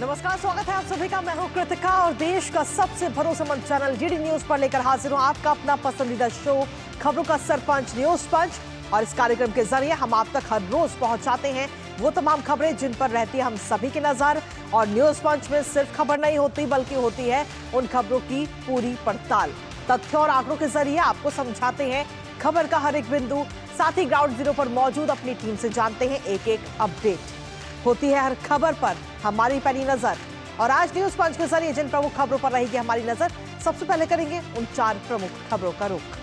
नमस्कार, स्वागत है आप सभी का। मैं हूं कृतिका और देश का सबसे भरोसेमंद चैनल डीडी न्यूज पर लेकर हाजिर हूं आपका अपना पसंदीदा शो खबरों का सरपंच न्यूज पंच। और इस कार्यक्रम के जरिए हम आप तक हर रोज पहुंचाते हैं वो तमाम खबरें जिन पर रहती है हम सभी की नजर। और न्यूज पंच में सिर्फ खबर नहीं होती बल्कि होती है उन खबरों की पूरी पड़ताल। तथ्यों और आंकड़ों के जरिए आपको समझाते हैं खबर का हर एक बिंदु। साथ ही ग्राउंड जीरो पर मौजूद अपनी टीम से जानते हैं एक एक अपडेट। होती है हर खबर पर हमारी पैनी नजर। और आज न्यूज पंच के जरिए जिन प्रमुख खबरों पर रहेगी हमारी नजर, सबसे पहले करेंगे उन 4 प्रमुख खबरों का रुख।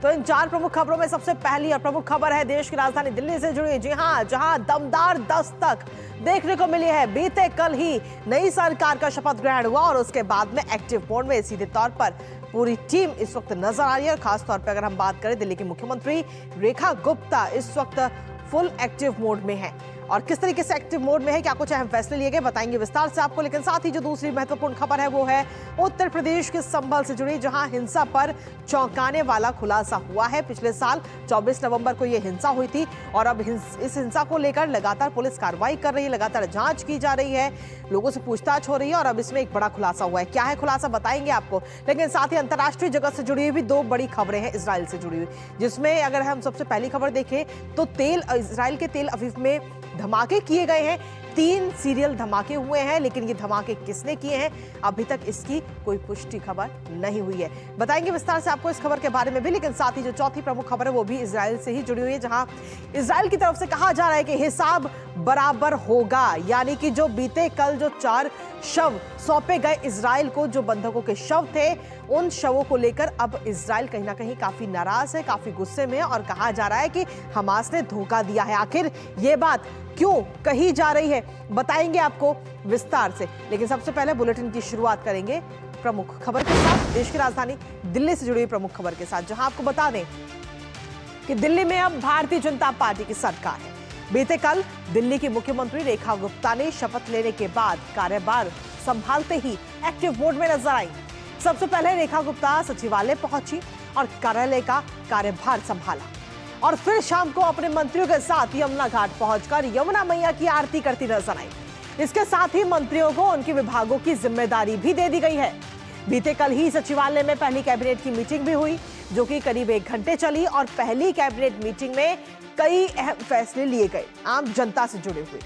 तो इन 4 प्रमुख खबरों में सबसे पहली और प्रमुख खबर है देश की राजधानी दिल्ली से जुड़ी। जी हां, जहां दमदार दस्तक देखने को मिली है। बीते कल ही नई सरकार का शपथ ग्रहण हुआ और उसके बाद में एक्टिव मोड में सीधे तौर पर पूरी टीम इस वक्त नजर आ रही है। और खासतौर पर अगर हम बात करें दिल्ली की मुख्यमंत्री रेखा गुप्ता इस वक्त फुल एक्टिव मोड में है। और किस तरीके से एक्टिव मोड में है, क्या कुछ अहम फैसले लिए गए, बताएंगे विस्तार से आपको। लेकिन साथ ही जो दूसरी महत्वपूर्ण खबर है वो है उत्तर प्रदेश के संभल से जुड़ी, जहां हिंसा पर चौंकाने वाला खुलासा हुआ है। पिछले साल 24 नवंबर को यह हिंसा हुई थी और अब इस हिंसा को लेकर लगातार पुलिस कार्रवाई कर रही है, लगातार जांच की जा रही है, लोगों से पूछताछ हो रही है और अब इसमें एक बड़ा खुलासा हुआ है। क्या है खुलासा, बताएंगे आपको। लेकिन साथ ही अंतर्राष्ट्रीय जगत से जुड़ी हुई भी 2 बड़ी खबरें हैं इजराइल से जुड़ी हुई, जिसमें अगर हम सबसे पहली खबर देखें तो इजराइल के तेल अवीव में धमाके किए गए हैं। 3 सीरियल धमाके हुए हैं, लेकिन ये धमाके किसने किए हैं अभी तक इसकी कोई पुष्टि खबर नहीं हुई है। बताएंगे विस्तार से आपको इस खबर के बारे में भी। लेकिन साथ ही जो चौथी प्रमुख खबर है वो भी इजराइल से ही जुड़ी हुई है, जहां इजराइल की तरफ से कहा जा रहा है कि हिसाब बराबर होगा। यानी कि जो बीते कल जो 4 शव सौंपे गए इजराइल को, जो बंधकों के शव थे, उन शवों को लेकर अब इजराइल कहीं ना कहीं काफी नाराज है, काफी गुस्से में है और कहा जा रहा है कि हमास ने धोखा दिया है। आखिर ये बात क्यों कही जा रही है, बताएंगे आपको विस्तार से। लेकिन सबसे पहले बुलेटिन की शुरुआत करेंगे प्रमुख खबर के साथ, देश की राजधानी दिल्ली से जुड़ी प्रमुख खबर के साथ, जहां आपको बता दें कि दिल्ली में अब भारतीय जनता पार्टी की सरकार है। बीते कल दिल्ली की मुख्यमंत्री रेखा गुप्ता ने शपथ लेने के बाद कार्यभार संभालते ही एक्टिव मोड में नजर आई। सबसे पहले रेखा गुप्ता सचिवालय पहुंची और कार्यालय का कार्यभार संभाला और फिर शाम को अपने मंत्रियों के साथ यमुना घाट पहुंचकर यमुना मैया की आरती करती नजर आई। इसके साथ ही मंत्रियों को उनके विभागों की जिम्मेदारी भी दे दी गई है। बीते कल ही सचिवालय में पहली कैबिनेट की मीटिंग भी हुई, जो कि करीब 1 घंटे चली और पहली कैबिनेट मीटिंग में कई अहम फैसले लिए गए आम जनता से जुड़े हुए।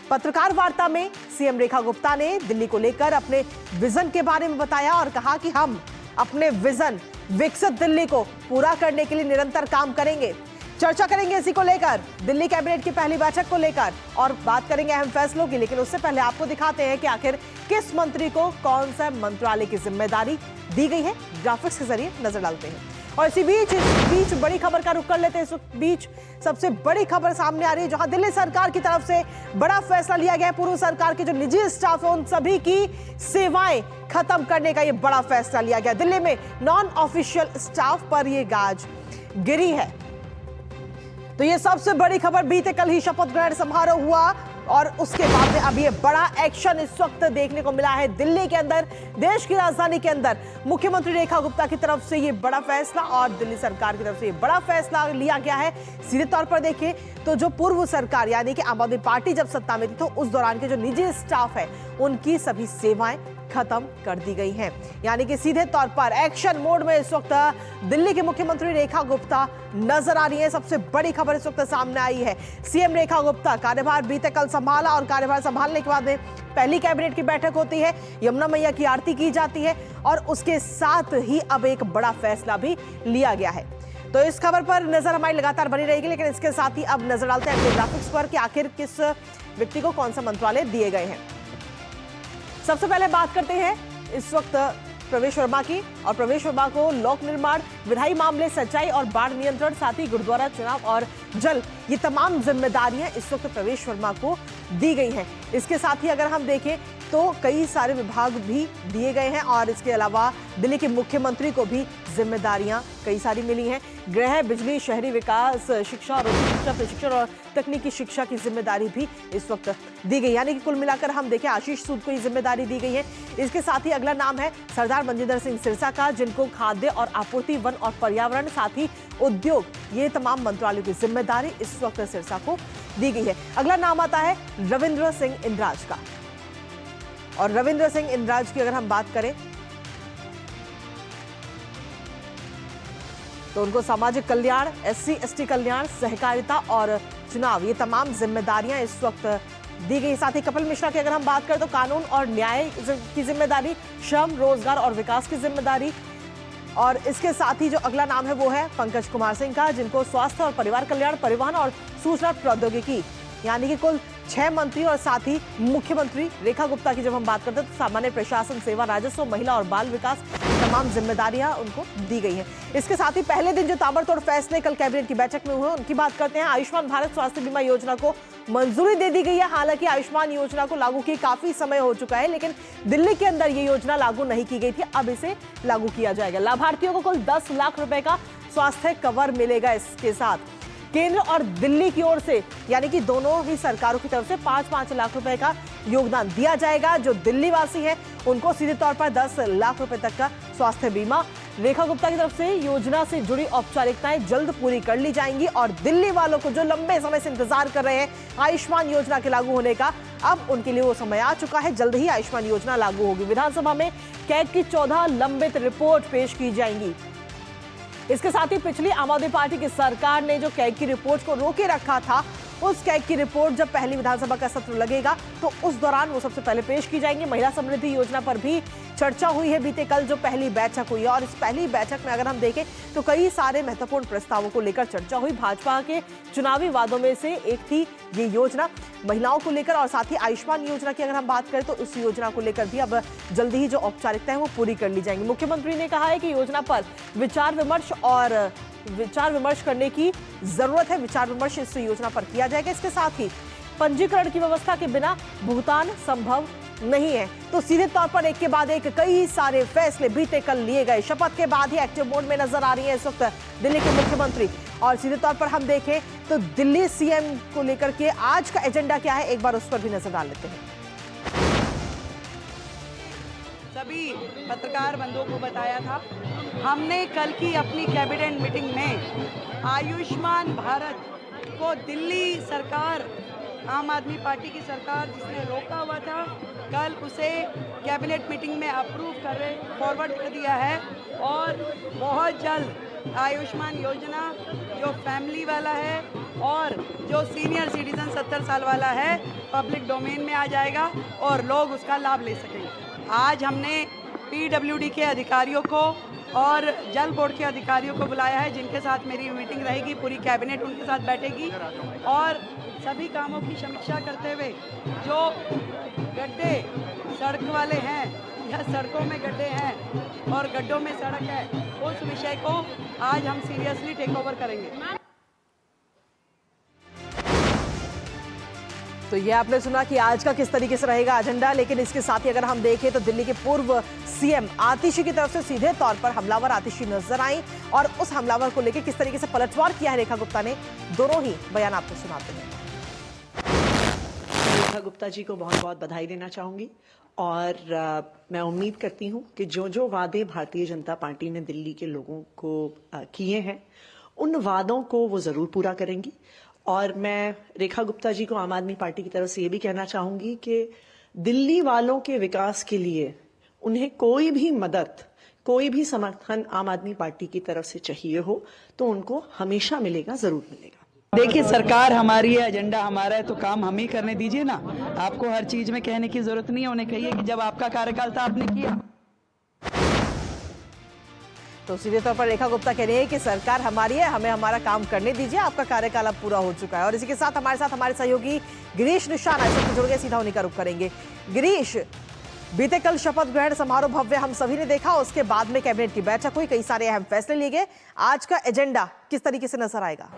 पत्रकार वार्ता में सीएम रेखा गुप्ता ने दिल्ली को लेकर अपने विजन के बारे में बताया और कहा कि हम अपने विजन विकसित दिल्ली को पूरा करने के लिए निरंतर काम करेंगे। चर्चा करेंगे इसी को लेकर, दिल्ली कैबिनेट की पहली बैठक को लेकर, और बात करेंगे अहम फैसलों की। लेकिन उससे पहले आपको दिखाते हैं कि आखिर किस मंत्री को कौन सा मंत्रालय की जिम्मेदारी दी गई है, ग्राफिक्स के जरिए नजर डालते हैं। और इस बीच बड़ी खबर का रुख कर लेते हैं। इस बीच सबसे बड़ी खबर सामने आ रही है, जहां दिल्ली सरकार की तरफ से बड़ा फैसला लिया गया है। पूर्व सरकार के जो निजी स्टाफ है उन सभी की सेवाएं खत्म करने का ये बड़ा फैसला लिया गया। दिल्ली में नॉन ऑफिशियल स्टाफ पर ये गाज गिरी है। तो ये सबसे बड़ी खबर, बीते कल ही शपथ ग्रहण समारोह हुआ और उसके बाद में अब ये बड़ा एक्शन इस वक्त देखने को मिला है दिल्ली के अंदर, देश की राजधानी के अंदर। मुख्यमंत्री रेखा गुप्ता की तरफ से ये बड़ा फैसला और दिल्ली सरकार की तरफ से ये बड़ा फैसला लिया गया है। सीधे तौर पर देखें तो जो पूर्व सरकार यानी कि आम आदमी पार्टी जब सत्ता में थी तो उस दौरान के जो निजी स्टाफ है उनकी सभी सेवाएं खत्म कर दी गई हैं। यानी कि सीधे तौर पर एक्शन मोड में इस वक्त दिल्ली के मुख्यमंत्री रेखा गुप्ता नजर आ रही है। सबसे बड़ी खबर इस वक्त सामने आई है। सीएम रेखा गुप्ता कार्यभार बीते कल संभाला और कार्यभार संभालने के बाद में पहली कैबिनेट की बैठक होती है, यमुना मैया की आरती की जाती है और उसके साथ ही अब एक बड़ा फैसला भी लिया गया है। तो इस खबर पर नजर हमारी लगातार बनी रहेगी। लेकिन इसके साथ ही अब नजर डालते हैं ग्राफिक्स पर कि आखिर किस व्यक्ति को कौन सा मंत्रालय दिए गए हैं। सबसे पहले बात करते हैं इस वक्त प्रवेश वर्मा की, और प्रवेश वर्मा को लोक निर्माण, विधायी मामले, सिंचाई और बाढ़ नियंत्रण, साथ ही गुरुद्वारा चुनाव और जल, ये तमाम जिम्मेदारियां इस वक्त प्रवेश वर्मा को दी गई हैं। इसके साथ ही अगर हम देखें तो कई सारे विभाग भी दिए गए हैं और इसके अलावा दिल्ली के मुख्यमंत्री को भी जिम्मेदारियां कई सारी मिली हैं। गृह, बिजली, शहरी विकास, शिक्षा और उच्च शिक्षा, प्रशिक्षण और तकनीकी शिक्षा की जिम्मेदारी भी इस वक्त दी गई। यानी कि कुल मिलाकर हम देखें आशीष सूद को ये जिम्मेदारी दी गई है। इसके साथ ही अगला नाम है सरदार मनजिंदर सिंह सिरसा का, जिनको खाद्य और आपूर्ति, वन और पर्यावरण, साथ ही उद्योग, ये तमाम मंत्रालयों की जिम्मेदारी इस वक्त सिरसा को दी गई है। अगला नाम आता है रविंद्र सिंह इंद्राज का। और रविंद्र सिंह इंद्राज की अगर हम बात करें तो उनको सामाजिक कल्याण, SC/ST कल्याण, सहकारिता और चुनाव, ये तमाम जिम्मेदारियां इस वक्त दी गई। साथ ही कपिल मिश्रा की अगर हम बात करें तो कानून और न्याय की जिम्मेदारी, श्रम, रोजगार और विकास की जिम्मेदारी। और इसके साथ ही जो अगला नाम है वो है पंकज कुमार सिंह का, जिनको स्वास्थ्य और परिवार कल्याण, परिवहन और सूचना प्रौद्योगिकी, यानी कि कुल 6 मंत्री। और साथ ही मुख्यमंत्री रेखा गुप्ता की जब हम बात करते हैं तो सामान्य प्रशासन, सेवा, राजस्व, महिला और बाल विकास, तमाम जिम्मेदारियां उनको दी गई हैं। इसके साथ ही पहले दिन जो ताबड़तोड़ फैसले कल कैबिनेट की बैठक में हुए उनकी बात करते हैं। आयुष्मान भारत स्वास्थ्य बीमा योजना को मंजूरी दे दी गई है। हालांकि आयुष्मान योजना को लागू किए काफी समय हो चुका है, लेकिन दिल्ली के अंदर ये योजना लागू नहीं की गई थी। अब इसे लागू किया जाएगा। लाभार्थियों को कुल 10 लाख रुपए का स्वास्थ्य कवर मिलेगा। इसके साथ केंद्र और दिल्ली की ओर से, यानी कि दोनों ही सरकारों की तरफ से 5-5 लाख रुपए का योगदान दिया जाएगा। जो दिल्ली वासी हैं उनको सीधे तौर पर 10 लाख रुपए तक का स्वास्थ्य बीमा। रेखा गुप्ता की तरफ से योजना से जुड़ी औपचारिकताएं जल्द पूरी कर ली जाएंगी और दिल्ली वालों को जो लंबे समय से इंतजार कर रहे हैं आयुष्मान योजना के लागू होने का, अब उनके लिए वो समय आ चुका है। जल्द ही आयुष्मान योजना लागू होगी। विधानसभा में कैग की 14 लंबित रिपोर्ट पेश की जाएंगी। इसके साथ ही पिछली आम आदमी पार्टी की सरकार ने जो कैग की रिपोर्ट को रोके रखा था, उस कैग की रिपोर्ट जब पहली विधानसभा का सत्र लगेगा तो उस दौरान वो सबसे पहले पेश की जाएंगी। महिला समृद्धि योजना पर भी चर्चा हुई है बीते कल जो पहली बैठक हुई है। और इस पहली बैठक में अगर हम देखें तो कई सारे महत्वपूर्ण प्रस्तावों को लेकर चर्चा हुई। भाजपा के चुनावी वादों में से एक थी ये योजना महिलाओं को लेकर। और साथ ही आयुष्मान योजना की अगर हम बात करें तो उस योजना को लेकर भी अब जल्दी ही जो औपचारिकता है वो पूरी कर ली जाएंगी। मुख्यमंत्री ने कहा है कि योजना पर विचार विमर्श करने की जरूरत है। विचार विमर्श इस योजना पर किया जाएगा। इसके साथ ही पंजीकरण की व्यवस्था के बिना भुगतान संभव नहीं है। तो सीधे तौर पर एक के बाद एक कई सारे फैसले बीते कल लिए गए। शपथ के बाद ही एक्टिव मोड में नजर आ रही है इस वक्त दिल्ली के मुख्यमंत्री। और सीधे तौर पर हम देखें तो दिल्ली सीएम को लेकर के आज का एजेंडा क्या है, एक बार उस पर भी नजर डाल लेते हैं। सभी पत्रकार बंधुओं को बताया था, हमने कल की अपनी कैबिनेट मीटिंग में आयुष्मान भारत को दिल्ली सरकार, आम आदमी पार्टी की सरकार जिसने रोका हुआ था, कल उसे कैबिनेट मीटिंग में अप्रूव फॉरवर्ड कर दिया है। और बहुत जल्द आयुष्मान योजना जो फैमिली वाला है और जो सीनियर सिटीजन 70 साल वाला है पब्लिक डोमेन में आ जाएगा और लोग उसका लाभ ले सकेंगे। आज हमने PWD के अधिकारियों को और जल बोर्ड के अधिकारियों को बुलाया है, जिनके साथ मेरी मीटिंग रहेगी। पूरी कैबिनेट उनके साथ बैठेगी और सभी कामों की समीक्षा करते हुए जो गड्ढे सड़क वाले हैं या सड़कों में गड्ढे हैं और गड्ढों में सड़क है, उस विषय को आज हम सीरियसली टेक ओवर करेंगे। तो ये आपने सुना कि आज का किस तरीके से रहेगा एजेंडा। लेकिन इसके साथ ही अगर हम देखें तो दिल्ली के पूर्व सीएम आतिशी की तरफ से सीधे तौर पर हमलावर आतिशी नजर आई और उस हमलावर को लेकर किस तरीके से पलटवार किया है रेखा गुप्ता ने, दोनों ही बयान आपको सुनाते हैं। रेखा गुप्ता जी को बहुत बहुत बधाई देना चाहूंगी और मैं उम्मीद करती हूं कि जो जो वादे भारतीय जनता पार्टी ने दिल्ली के लोगों को किए हैं उन वादों को वो जरूर पूरा करेंगी। और मैं रेखा गुप्ता जी को आम आदमी पार्टी की तरफ से ये भी कहना चाहूंगी कि दिल्ली वालों के विकास के लिए उन्हें कोई भी मदद, कोई भी समर्थन आम आदमी पार्टी की तरफ से चाहिए हो तो उनको हमेशा मिलेगा, जरूर मिलेगा। देखिए, सरकार हमारी है, एजेंडा हमारा है, तो काम हम ही करने दीजिए ना। आपको हर चीज में कहने की जरूरत नहीं है। उन्हें कहिए कि जब आपका कार्यकाल था आपने किया। तो सीधे तौर पर रेखा गुप्ता कह रही है कि सरकार हमारी है, हमें हमारा काम करने दीजिए, आपका कार्यकाल अब पूरा हो चुका है। और इसी के साथ हमारे सहयोगी गिरीश निशाना इस वक्त जुड़ गए, सीधा उन्हीं का रुख करेंगे। गिरीश, बीते कल शपथ ग्रहण समारोह भव्य हम सभी ने देखा, उसके बाद में कैबिनेट की बैठक हुई, कई सारे अहम फैसले लिए गए। आज का एजेंडा किस तरीके से नजर आएगा?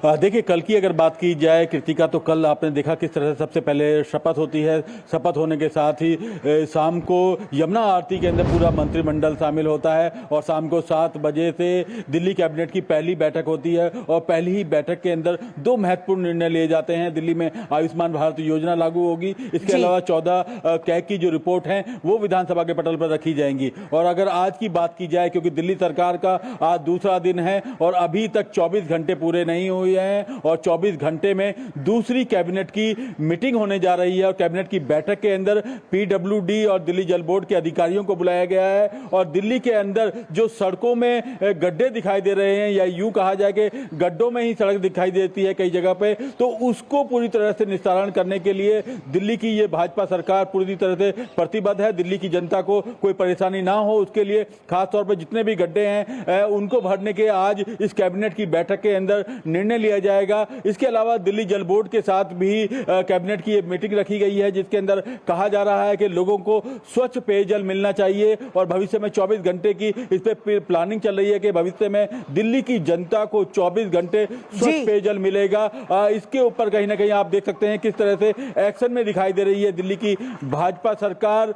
देखिए, कल की अगर बात की जाए कृतिका, तो कल आपने देखा किस तरह से सबसे पहले शपथ होती है। शपथ होने के साथ ही शाम को यमुना आरती के अंदर पूरा मंत्रिमंडल शामिल होता है और शाम को 7 बजे से दिल्ली कैबिनेट की पहली बैठक होती है और पहली ही बैठक के अंदर 2 महत्वपूर्ण निर्णय लिए जाते हैं। दिल्ली में आयुष्मान भारत योजना लागू होगी, इसके अलावा 14 कैग की जो रिपोर्ट है वो विधानसभा के पटल पर रखी जाएंगी। और अगर आज की बात की जाए, क्योंकि दिल्ली सरकार का आज दूसरा दिन है और अभी तक 24 घंटे पूरे नहीं हुए हैं और 24 घंटे में दूसरी कैबिनेट की मीटिंग होने जा रही है और कैबिनेट की बैठक के अंदर पीडब्ल्यूडी और दिल्ली जल बोर्ड के अधिकारियों को बुलाया गया है। और दिल्ली के अंदर जो सड़कों में गड्ढे दिखाई दे रहे हैं, या यूं कहा जाए कि गड्ढों में ही सड़क दिखाई देती है कई जगह पे, तो उसको पूरी तरह से निस्तारण करने के लिए दिल्ली की ये भाजपा सरकार पूरी तरह से प्रतिबद्ध है। दिल्ली की जनता को कोई परेशानी ना हो उसके लिए खासतौर पर जितने भी गड्ढे हैं उनको भरने के आज इस कैबिनेट की बैठक के अंदर निर्णय लिया जाएगा। इसके अलावा दिल्ली जल बोर्ड के साथ भी कैबिनेट की मीटिंग रखी गई है, जिसके अंदर कहा जा रहा है कि लोगों को स्वच्छ पेयजल मिलना चाहिए और भविष्य में 24 घंटे की इस पे प्लानिंग चल रही है कि भविष्य में दिल्ली की जनता को 24 घंटे स्वच्छ पेयजल मिलेगा। इसके ऊपर कहीं ना कहीं आप देख सकते हैं किस तरह से एक्शन में दिखाई दे रही है दिल्ली की भाजपा सरकार।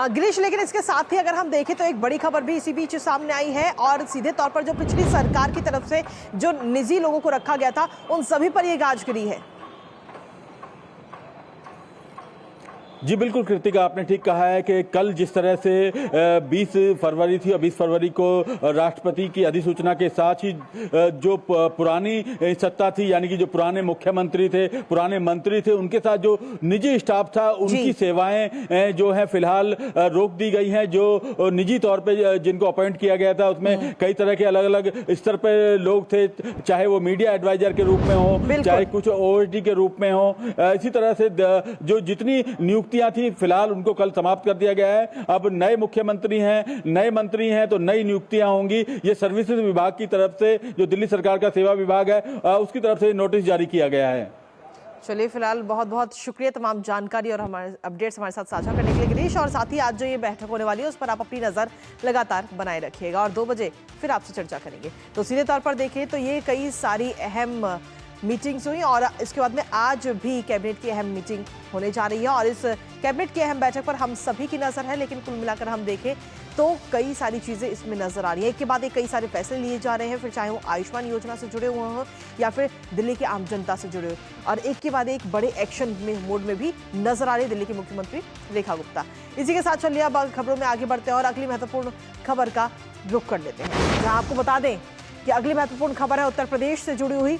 गिरीश, लेकिन इसके साथ ही अगर हम देखें तो एक बड़ी खबर भी इसी बीच सामने आई है और सीधे तौर पर जो पिछली सरकार की तरफ से जो निजी लोगों को रखा गया था उन सभी पर यह गाज गिरी है। जी बिल्कुल कृतिका, आपने ठीक कहा है कि कल जिस तरह से 20 फरवरी थी और 20 फरवरी को राष्ट्रपति की अधिसूचना के साथ ही जो पुरानी सत्ता थी, यानी कि जो पुराने मुख्यमंत्री थे, पुराने मंत्री थे, उनके साथ जो निजी स्टाफ था उनकी सेवाएं जो है फिलहाल रोक दी गई हैं। जो निजी तौर पे जिनको अपॉइंट किया गया था उसमें कई तरह के अलग अलग स्तर पर लोग थे, चाहे वो मीडिया एडवाइजर के रूप में हो, चाहे कुछ ओएसडी के रूप में हो। इसी तरह से जो जितनी नियुक्तियां थी फिलहाल उनको कल समाप्त कर दिया गया है। अब नए मुख्यमंत्री हैं, नए मंत्री हैं, तो नई नियुक्तियां होंगी। ये सर्विसेज विभाग की तरफ से, जो दिल्ली सरकार का सेवा विभाग है, उसकी तरफ से नोटिस जारी किया गया है। चलिए, फिलहाल बहुत बहुत शुक्रिया तमाम जानकारी और हमारे अपडेट्स हमारे साथ साझा करने के लिए गिरीश। और साथ ही आज जो ये बैठक होने वाली है उस पर आप अपनी नजर लगातार बनाए रखिएगा और 2 बजे फिर आपसे चर्चा करेंगे। तो सीधे तौर पर देखें तो ये कई सारी अहम मीटिंग्स हुई और इसके बाद में आज भी कैबिनेट की अहम मीटिंग होने जा रही है और इस कैबिनेट की अहम बैठक पर हम सभी की नजर है। लेकिन कुल मिलाकर हम देखें तो कई सारी चीजें इसमें नजर आ रही है। एक के बाद एक कई सारे फैसले लिए जा रहे हैं, फिर चाहे वो आयुष्मान योजना से जुड़े हुए हों या फिर दिल्ली की आम जनता से जुड़े हो, और एक के बाद एक बड़े एक्शन में मोड में भी नजर आ रही है दिल्ली की मुख्यमंत्री रेखा गुप्ता। इसी के साथ चलिए अब खबरों में आगे बढ़ते हैं और अगली महत्वपूर्ण खबर का रुख कर लेते हैं, जहां आपको बता दें कि अगली महत्वपूर्ण खबर है उत्तर प्रदेश से जुड़ी हुई।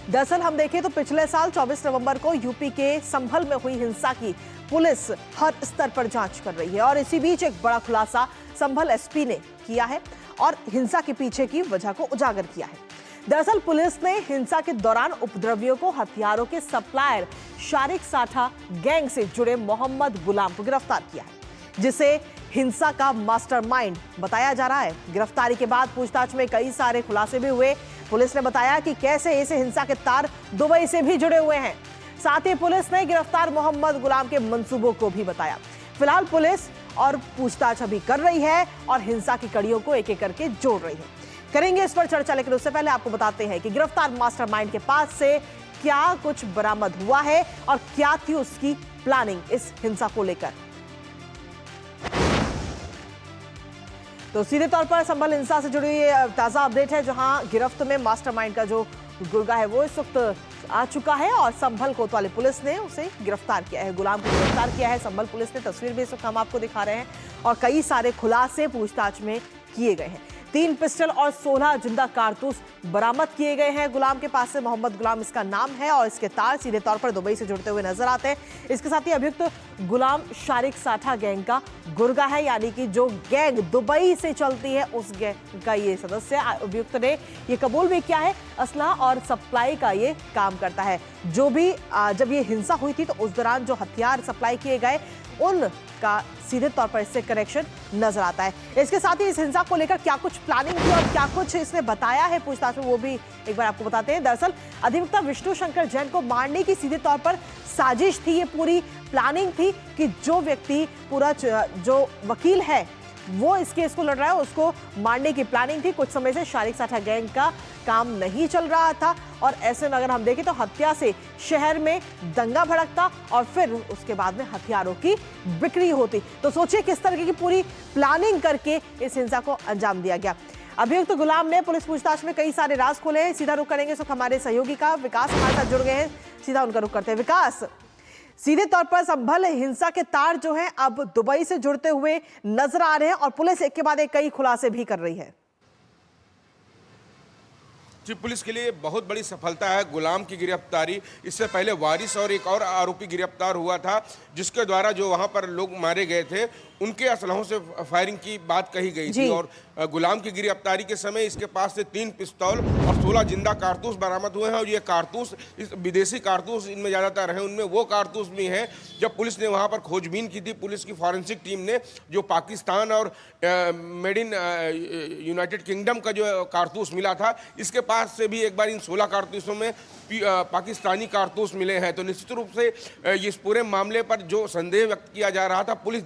दरअसल हम देखें तो पिछले साल 24 नवंबर को यूपी के संभल में हुई हिंसा की पुलिस हर स्तर पर जांच कर रही है और इसी बीच एक बड़ा खुलासा संभल एसपी ने किया है और हिंसा के पीछे की वजह को उजागर किया है। दरअसल पुलिस ने हिंसा के दौरान उपद्रवियों को हथियारों के सप्लायर शारिक साठा गैंग से जुड़े मोहम्मद गुलाम को गिरफ्तार किया है, जिसे हिंसा का मास्टरमाइंड बताया जा रहा है। गिरफ्तारी के बाद पूछताछ में कई सारे खुलासे भी हुए। पुलिस ने बताया कि कैसे इस हिंसा के तार दुबई से भी जुड़े हुए हैं। साथ ही पुलिस ने गिरफ्तार मोहम्मद गुलाम के मंसूबों को भी बताया। फिलहाल पुलिस और पूछताछ अभी कर रही है और हिंसा की कड़ियों को एक एक करके जोड़ रही है। करेंगे इस पर चर्चा, लेकिन उससे पहले आपको बताते हैं कि गिरफ्तार मास्टरमाइंड के पास से क्या कुछ बरामद हुआ है और क्या थी उसकी प्लानिंग इस हिंसा को लेकर। तो सीधे तौर पर संभल हिंसा से जुड़ी ताजा अपडेट है, जहां गिरफ्त में मास्टरमाइंड का जो गुर्गा है वो इस वक्त आ चुका है और संभल कोतवाली पुलिस ने उसे गिरफ्तार किया है, गुलाम को गिरफ्तार किया है। संभल पुलिस ने तस्वीर भी इस वक्त हम आपको दिखा रहे हैं और कई सारे खुलासे पूछताछ में किए गए हैं। 3 पिस्टल और 16 जिंदा कारतूस बरामद किए गए हैं गुलाम के पास से। मोहम्मद गुलाम इसका नाम है और इसके तार सीधे तौर पर दुबई से जुड़ते हुए नजर आते हैं। इसके साथ ही अभियुक्त गुलाम शारिक साठा गैंग का गुर्गा है, यानी कि जो गैंग दुबई से चलती है उस गैंग का ये सदस्य। अभियुक्त ने ये कबूल भी किया है असला और सप्लाई का ये काम करता है। जो भी जब ये हिंसा हुई थी तो उस दौरान जो हथियार सप्लाई किए गए उनका सीधे तौर पर इससे कनेक्शन नजर आता है। इसके साथ ही इस हिंसा को लेकर क्या कुछ प्लानिंग थी और क्या कुछ इसने बताया है पूछताछ में, वो भी एक बार आपको बताते हैं। दरअसल अधिवक्ता विष्णु शंकर जैन को मारने की सीधे तौर पर साजिश थी, ये पूरी प्लानिंग थी कि जो व्यक्ति पूरा जो वकील है वो इस केस को लड़ रहा है, उसको मारने की प्लानिंग थी। कुछ समय से शारिक साठा गैंग का काम नहीं चल रहा था और ऐसे में अगर हम देखें तो हत्या से शहर में दंगा भड़कता और फिर उसके बाद में हथियारों की बिक्री होती। तो सोचिए किस तरह की पूरी प्लानिंग करके इस हिंसा को अंजाम दिया गया। अभियुक्त तो गुलाम ने पुलिस पूछताछ में कई सारे राज खोले हैं। सीधा रुख करेंगे इस वक्त हमारे सहयोगी का विकास हमारे साथ जुड़ गए हैं, सीधा उनका रुख करते हैं। विकास, सीधे तौर पर संभल हिंसा के तार जो हैं अब दुबई से जुड़ते हुए नजर आ रहे हैं और पुलिस एक के बाद एक कई खुलासे भी कर रही है। जी, पुलिस के लिए बहुत बड़ी सफलता है गुलाम की गिरफ्तारी। इससे पहले वारिस और एक और आरोपी गिरफ्तार हुआ था, जिसके द्वारा जो वहां पर लोग मारे गए थे उनके असलहों से फायरिंग की बात कही गई थी। और गुलाम की गिरफ्तारी के समय इसके पास से 3 पिस्तौल और 16 जिंदा कारतूस बरामद हुए हैं। और ये कारतूस विदेशी कारतूस इनमें ज़्यादातर हैं, उनमें वो कारतूस भी हैं जब पुलिस ने वहाँ पर खोजबीन की थी। पुलिस की फॉरेंसिक टीम ने जो पाकिस्तान और मेड इन यूनाइटेड किंगडम का जो कारतूस मिला था, इसके पास से भी एक बार इन 16 कारतूसों में पाकिस्तानी कारतूस मिले हैं। तो निश्चित रूप से इस पूरे मामले पर जो संदेह व्यक्त किया जा रहा था, पुलिस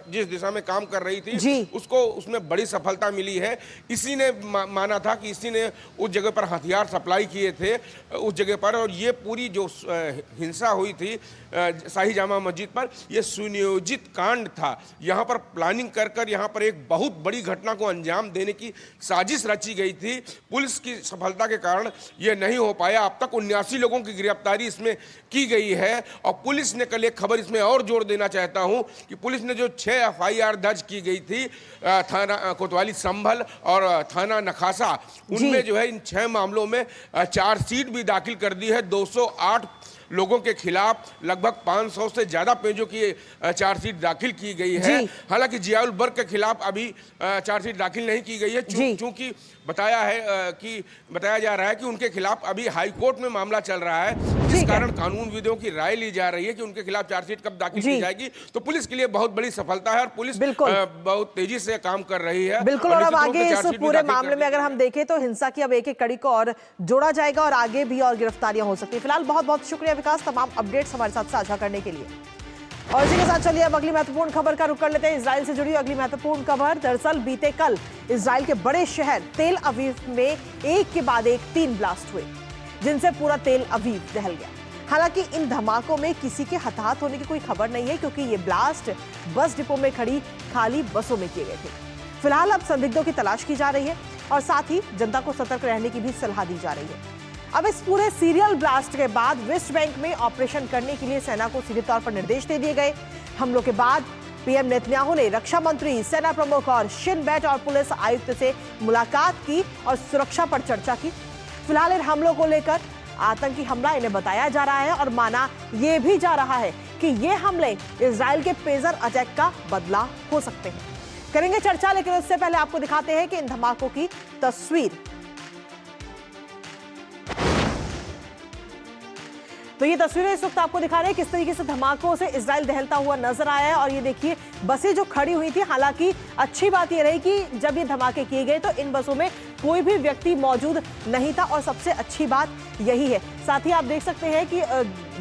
जिस दिशा में काम कर रही थी उसको उसमें बड़ी सफलता मिली है। इसी ने माना था कि इसी ने उस जगह पर हथियार सप्लाई किए थे उस जगह पर। और ये पूरी जो हिंसा हुई थी शाही जामा मस्जिद पर, यह सुनियोजित कांड था। यहाँ पर प्लानिंग कर कर यहाँ पर एक बहुत बड़ी घटना को अंजाम देने की साजिश रची गई थी। पुलिस की सफलता के कारण ये नहीं हो पाया। अब तक 79 लोगों की गिरफ्तारी इसमें की गई है। और पुलिस ने, कल एक खबर इसमें और जोर देना चाहता हूं कि पुलिस ने जो 6 FIR दर्ज की गई थी थाना कोतवाली संभल और थाना नखासा, उनमें जो है इन 6 मामलों में चार्जशीट भी दाखिल कर दी है। 208 लोगों के खिलाफ लगभग 500 से ज्यादा पेजों की चार्जशीट दाखिल की गई है। हालांकि जियाउल बर्क के खिलाफ अभी चार्जशीट दाखिल नहीं की गई है, चूंकि बताया जा रहा है कि उनके खिलाफ अभी हाई कोर्ट में मामला चल रहा है, जिस कारण कानूनविदों की राय ली जा रही है कि उनके खिलाफ चार्जशीट कब दाखिल की जाएगी। तो पुलिस के लिए बहुत बड़ी सफलता है और पुलिस बहुत तेजी से काम कर रही है। बिल्कुल। और अब आगे इस पूरे मामले में अगर हम देखें तो हिंसा की अब एक एक कड़ी को और जोड़ा जाएगा और आगे भी और गिरफ्तारियां हो सकती है। फिलहाल बहुत बहुत शुक्रिया विकास, तमाम अपडेट्स हमारे साथ साझा करने के लिए। और इसी के साथ चलिए अब अगली महत्वपूर्ण खबर का रुख कर लेते हैं। इजराइल से जुड़ी अगली महत्वपूर्ण खबर, दरअसल बीते कल इजराइल के बड़े शहर तेल अवीव में एक के बाद एक 3 ब्लास्ट हुए, जिनसे पूरा तेल अवीव दहल गया। हालांकि इन धमाकों में किसी के हताहत होने की कोई खबर नहीं है, क्योंकि ये ब्लास्ट बस डिपो में खड़ी खाली बसों में किए गए थे। फिलहाल अब संदिग्धों की तलाश की जा रही है और साथ ही जनता को सतर्क रहने की भी सलाह दी जा रही है। अब इस पूरे सीरियल ब्लास्ट के बाद वेस्ट बैंक में ऑपरेशन करने के लिए सेना को सीधे तौर पर निर्देश दे दिए गए। हमलों के बाद पीएम नेतन्याहू ने रक्षा मंत्री, सेना प्रमुख और शिन बेट और पुलिस आयुक्त से मुलाकात की और सुरक्षा पर चर्चा की। फिलहाल इन हमलों को लेकर आतंकी हमला इन्हें बताया जा रहा है और माना यह भी जा रहा है कि ये हमले इजराइल के पेजर अटैक का बदला हो सकते हैं। करेंगे चर्चा, लेकिन उससे पहले आपको दिखाते हैं कि इन धमाकों की तस्वीर। तो ये तस्वीरें इस वक्त आपको दिखा रहे हैं किस तरीके से धमाकों से इजराइल दहलता हुआ नजर आया है। और ये देखिए बसें जो खड़ी हुई थी, हालांकि अच्छी बात ये रही कि जब ये धमाके किए गए तो इन बसों में कोई भी व्यक्ति मौजूद नहीं था और सबसे अच्छी बात यही है। साथ ही आप देख सकते हैं कि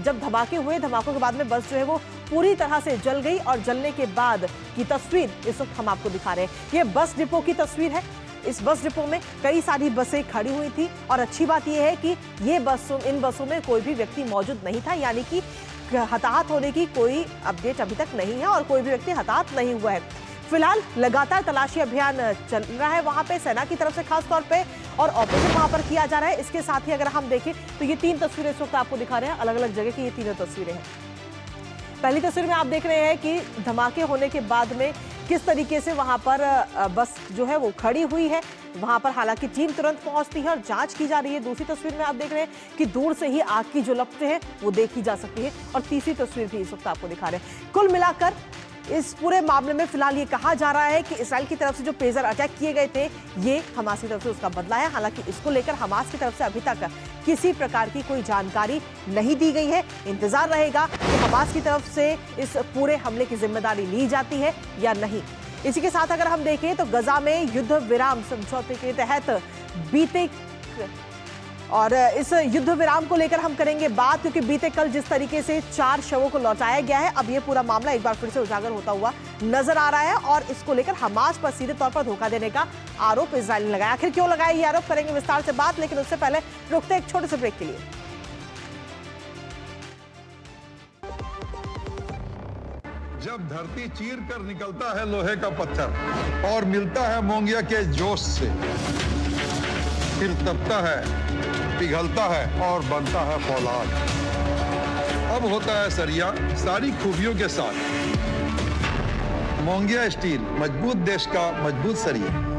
जब धमाके हुए, धमाकों के बाद में बस जो है वो पूरी तरह से जल गई और जलने के बाद की तस्वीर इस वक्त हम आपको दिखा रहे हैं। ये बस डिपो की तस्वीर है। इस बस डिपो में कई सारी बसें खड़ी हुई थी और अच्छी बात यह है कि इन बसों में कोई भी व्यक्ति मौजूद नहीं था, यानी कि हताहत होने की कोई अपडेट अभी तक नहीं है और कोई भी व्यक्ति हताहत नहीं हुआ है। फिलहाल लगातार तलाशी अभियान चल रहा है वहां पे सेना की तरफ से खास तौर पे और ऑपरेशन वहां पर किया जा रहा है। इसके साथ ही अगर हम देखें तो ये 3 तस्वीरें इस वक्त आपको दिखा रहे हैं, अलग अलग जगह की ये 3 तस्वीरें हैं। पहली तस्वीर में आप देख रहे हैं कि धमाके होने के बाद में किस तरीके से वहां पर बस जो है वो खड़ी हुई है। वहां पर हालांकि टीम तुरंत पहुंचती है और जांच की जा रही है। दूसरी तस्वीर में आप देख रहे हैं कि दूर से ही आग की जो लपटें हैं वो देखी जा सकती है। और तीसरी तस्वीर भी इस वक्त आपको दिखा रहे हैं। कुल मिलाकर इस पूरे मामले में फिलहाल ये कहा जा रहा है कि इस्राइल की तरफ से जो पेजर अटैक किए गए थे ये हमास की तरफ से उसका बदला है। हालांकि इसको लेकर हमास की तरफ से अभी तक किसी प्रकार की कोई जानकारी नहीं दी गई है। इंतजार रहेगा कि हमास की तरफ से इस पूरे हमले की जिम्मेदारी ली जाती है या नहीं। इसी के साथ अगर हम देखें तो गजा में युद्ध विराम समझौते के तहत बीते और इस युद्ध विराम को लेकर हम करेंगे बात, क्योंकि बीते कल जिस तरीके से 4 शवों को लौटाया गया है, अब ये पूरा मामला एक बार फिर से उजागर होता हुआ नजर आ रहा है और इसको लेकर हमास पर सीधे तौर पर धोखा देने का आरोप इजराइल ने लगाया। आखिर क्यों लगाया ये आरोप, करेंगे विस्तार से बात, लेकिन उससे पहले रुकते एक छोटे से ब्रेक के लिए। जब धरती चीर कर निकलता है लोहे का पत्थर और मिलता है मोंगिया के जोश से, फिर तपता है, पिघलता है और बनता है फौलाद। अब होता है सरिया सारी खूबियों के साथ। मोंगिया स्टील, मजबूत देश का मजबूत सरिया।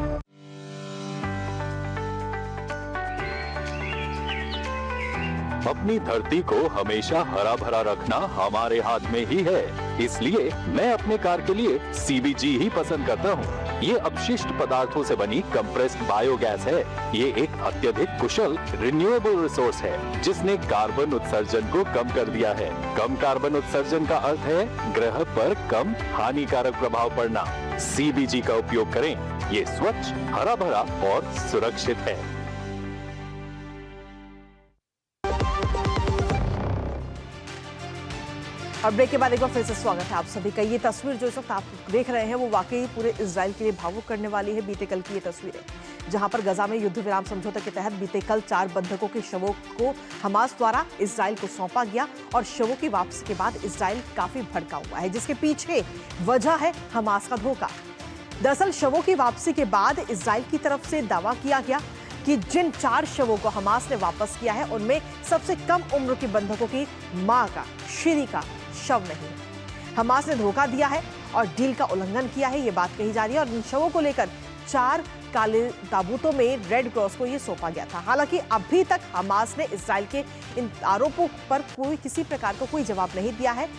अपनी धरती को हमेशा हरा भरा रखना हमारे हाथ में ही है, इसलिए मैं अपने कार के लिए CBG ही पसंद करता हूँ। ये अपशिष्ट पदार्थों से बनी कंप्रेस्ड बायोगैस है। ये एक अत्यधिक कुशल रिन्यूएबल रिसोर्स है, जिसने कार्बन उत्सर्जन को कम कर दिया है। कम कार्बन उत्सर्जन का अर्थ है ग्रह पर कम हानिकारक प्रभाव पड़ना। CBG का उपयोग करें, ये स्वच्छ, हरा भरा और सुरक्षित है। और ब्रेक के बाद एक बार फिर से स्वागत है आप सभी का। ये तस्वीर जो इस वक्त आप देख रहे हैं वो वाकई पूरे इजराइल के लिए भावुक करने वाली है। बीते कल की ये तस्वीर है जहां पर गजा में युद्ध विराम समझौते के तहत बीते कल 4 बंधकों के शवों को हमास द्वारा इजराइल को सौंपा गया और शवों की वापसी के बाद इजराइल काफी भड़का हुआ है, जिसके पीछे वजह है हमास का धोखा। दरअसल शवों की वापसी के बाद इजराइल की तरफ से दावा किया गया कि जिन 4 शवों को हमास ने वापस किया है उनमें सबसे कम उम्र के बंधकों की मां का, शिरी का शव नहीं। हमास ने धोखा दिया है और डील का उल्लंघन किया है, ये बात कही जा रही है। और इन शवों को लेकर 4 काले ताबूतों में रेड क्रॉस को ये सौंपा गया था। हालांकि अभी तक हमास ने इजराइल के इन आरोपों पर किसी प्रकार का कोई जवाब नहीं दिया है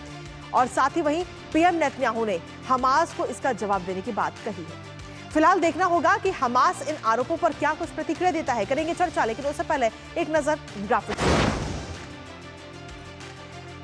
और साथ ही वहीं PM नेतन्याहू ने हमास को इसका जवाब देने की बात कही है। फिलहाल देखना होगा कि हमास इन आरोपों पर क्या कुछ प्रतिक्रिया देता है, करेंगे चर्चा, लेकिन उससे पहले एक नजर ग्राफिक्स।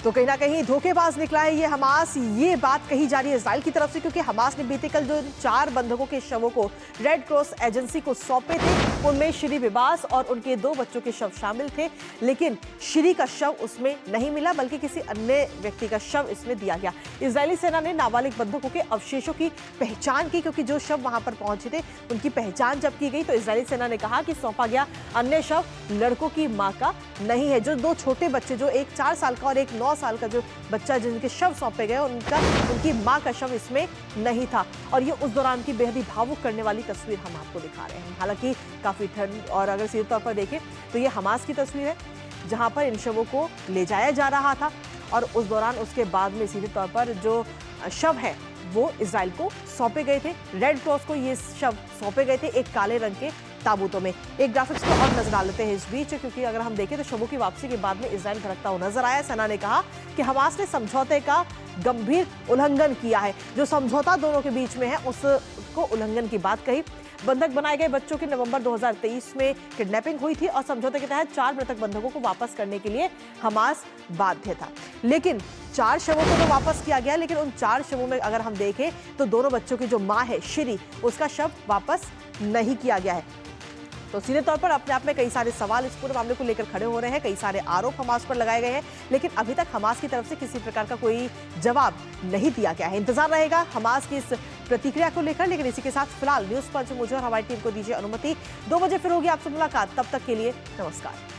तो कहीं ना कहीं धोखेबाज निकला है ये हमास, ये बात कही जा रही है इजराइल की तरफ से, क्योंकि हमास ने बीते कल जो 4 बंधकों के शवों को रेड क्रॉस एजेंसी को सौंपे थे उनमें श्री विबास और उनके 2 बच्चों के शव शामिल थे, लेकिन श्री का शव उसमें नहीं मिला बल्कि किसी अन्य व्यक्ति का शव इसमें दिया गया। इजरायली सेना ने नाबालिग बंधकों के अवशेषों की पहचान की, क्योंकि जो शव वहां पर पहुंचे थे उनकी पहचान जब की गई तो इजरायली सेना ने कहा कि सौंपा गया अन्य शव लड़कों की मां का नहीं है। जो 2 छोटे बच्चे, जो एक 4 साल का और एक 9 साल का जो बच्चा जिनके शव सौंपे गए, उनकी मां का शव इसमें नहीं था। और ये उस दौरान की बेहद ही भावुक करने वाली तस्वीर हम आपको दिखा रहे हैं। हालांकि काफी ठंड, और अगर सीधे तौर पर देखें तो ये हमास की तस्वीर है जहां पर इन शवों को ले जाया जा रहा था और उस दौरान उसके बाद में सीधे तौर पर जो शव है वो इजराइल को सौंपे गए थे। रेड क्रॉस को ये शव सौंपे गए थे एक काले रंग के ताबूतों में। एक ग्राफिक्स पर और नजर डाल लेते हैं इस बीच, क्योंकि अगर हम देखें तो शवों की वापसी के बाद में इजराइल भड़कता हुआ नजर आया। सेना ने कहा कि हमास ने समझौते का गंभीर उल्लंघन किया है, जो समझौता दोनों के बीच में है उसको उल्लंघन की बात कही। बंधक बनाए गए बच्चों की नवंबर 2023 में किडनैपिंग हुई थी और समझौते के तहत 4 मृतक बंधकों को वापस करने के लिए हमास बाध्य था, लेकिन 4 शवों को तो वापस किया गया, लेकिन उन 4 शवों में अगर हम देखें तो दोनों बच्चों की जो मां है श्री, उसका शव वापस नहीं किया गया है। तो सीधे तौर पर अपने आप में कई सारे सवाल इस पूरे मामले को लेकर खड़े हो रहे हैं, कई सारे आरोप हमास पर लगाए गए हैं, लेकिन अभी तक हमास की तरफ से किसी प्रकार का कोई जवाब नहीं दिया गया है। इंतजार रहेगा हमास की इस प्रतिक्रिया को लेकर, लेकिन इसी के साथ फिलहाल न्यूज पंच मुझे और हमारी टीम को दीजिए अनुमति। 2 बजे फिर होगी आपसे मुलाकात, तब तक के लिए नमस्कार।